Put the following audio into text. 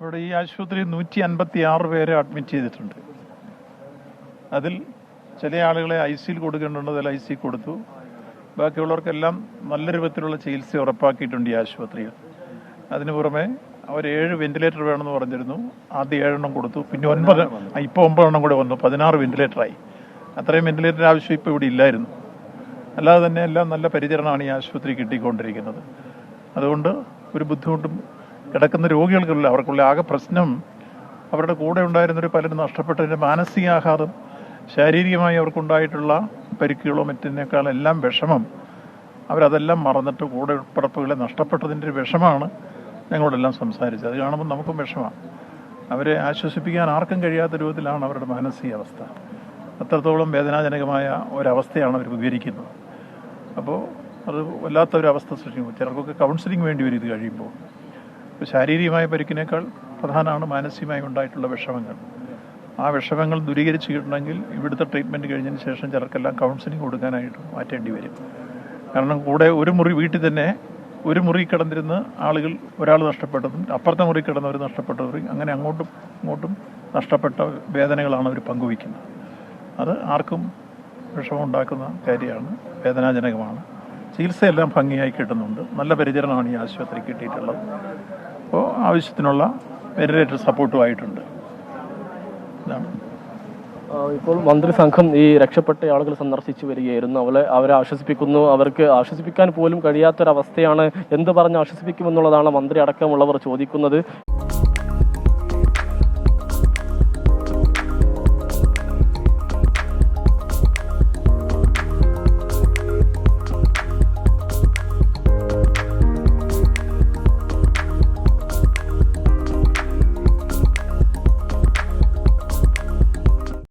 ഇവിടെ ഈ ആശുപത്രിയിൽ 156 പേരെ അഡ്മിറ്റ് ചെയ്തിട്ടുണ്ട്. അതിൽ ചില ആളുകളെ ICയിൽ കൊടുക്കേണ്ടത് അതിൽ IC കൊടുത്തു. ബാക്കിയുള്ളവർക്കെല്ലാം നല്ല രൂപത്തിലുള്ള ചികിത്സ ഉറപ്പാക്കിയിട്ടുണ്ട് ഈ ആശുപത്രിയിൽ. അതിനു പുറമെ അവർ 7 വെന്റിലേറ്റർ വേണമെന്ന് പറഞ്ഞിരുന്നു. ആദ്യം 7 എണ്ണം കൊടുത്തു. പിന്നെ 9, ഇപ്പോൾ 9 എണ്ണം കൂടെ വന്നു. 16 വെന്റിലേറ്ററായി. അത്രയും വെന്റിലേറ്റർ ആവശ്യം ഇപ്പോൾ ഇവിടെ ഇല്ലായിരുന്നു. അല്ലാതെ തന്നെ എല്ലാം നല്ല പരിചരണമാണ് ഈ ആശുപത്രി കിട്ടിക്കൊണ്ടിരിക്കുന്നത്. അതുകൊണ്ട് ഒരു ബുദ്ധിമുട്ടും കിടക്കുന്ന രോഗികൾക്കുള്ള അവർക്കുള്ള ആകെ പ്രശ്നം അവരുടെ കൂടെ ഉണ്ടായിരുന്നവർ പലരും നഷ്ടപ്പെട്ടതിൻ്റെ മാനസികാഘാതം, ശാരീരികമായി അവർക്കുണ്ടായിട്ടുള്ള പരിക്കുകളോ മറ്റതിനേക്കാളെല്ലാം വിഷമം. അവരതെല്ലാം മറന്നിട്ട് കൂടെ പിറപ്പുകളെ നഷ്ടപ്പെട്ടതിൻ്റെ ഒരു വിഷമാണ് ഞങ്ങളോടെല്ലാം സംസാരിച്ചത്. അത് കാണുമ്പോൾ നമുക്കും വിഷമമാണ്. അവരെ ആശ്വസിപ്പിക്കാൻ ആർക്കും കഴിയാത്ത രൂപത്തിലാണ് അവരുടെ മാനസികാവസ്ഥ. അത്രത്തോളം വേദനാജനകമായ ഒരവസ്ഥയാണ് അവർ വിവരിക്കുന്നത്. അപ്പോൾ അത് വല്ലാത്തൊരവസ്ഥ സൃഷ്ടിക്കും. ചിലർക്കൊക്കെ കൗൺസിലിംഗ് വേണ്ടി വരും ഇത് കഴിയുമ്പോൾ. ഇപ്പോൾ ശാരീരികമായ പരിക്കിനേക്കാൾ പ്രധാനമാണ് മാനസികമായി ഉണ്ടായിട്ടുള്ള വിഷമങ്ങൾ. ആ വിഷമങ്ങൾ ദൂരീകരിച്ച് കിട്ടണമെങ്കിൽ ഇവിടുത്തെ ട്രീറ്റ്മെൻറ്റ് കഴിഞ്ഞതിന് ശേഷം ചിലർക്കെല്ലാം കൗൺസിലിംഗ് കൊടുക്കാനായിട്ട് മാറ്റേണ്ടി വരും. കാരണം കൂടെ ഒരു മുറി വീട്ടിൽ തന്നെ ഒരു മുറി കിടന്നിരുന്ന് ആളുകൾ ഒരാൾ നഷ്ടപ്പെട്ടതും അപ്പുറത്തെ മുറി കിടന്നവർ നഷ്ടപ്പെട്ടവരും അങ്ങനെ അങ്ങോട്ടും ഇങ്ങോട്ടും നഷ്ടപ്പെട്ട വേദനകളാണ് അവർ പങ്കുവയ്ക്കുന്നത്. അത് ആർക്കും വിഷമം ഉണ്ടാക്കുന്ന കാര്യമാണ്, വേദനാജനകമാണ്. ചികിത്സയെല്ലാം ഭംഗിയായി കിട്ടുന്നുണ്ട്. നല്ല പരിചരണമാണ് ഈ ആശുപത്രി കിട്ടിയിട്ടുള്ളത്. അപ്പോൾ ആവശ്യത്തിനുള്ള വെന്റിലേറ്റർ സപ്പോർട്ടുമായിട്ടുണ്ട്. ഇതാണ്. ഇപ്പോൾ മന്ത്രി സംഘം ഈ രക്ഷപ്പെട്ട ആളുകൾ സന്ദർശിച്ചു വരികയായിരുന്നു. അവരെ ആശ്വസിപ്പിക്കുന്നു. അവർക്ക് ആശ്വസിപ്പിക്കാൻ പോലും കഴിയാത്തൊരവസ്ഥയാണ്. എന്ത് പറഞ്ഞ് ആശ്വസിപ്പിക്കുമെന്നുള്ളതാണ് മന്ത്രി അടക്കമുള്ളവർ ചോദിക്കുന്നത്.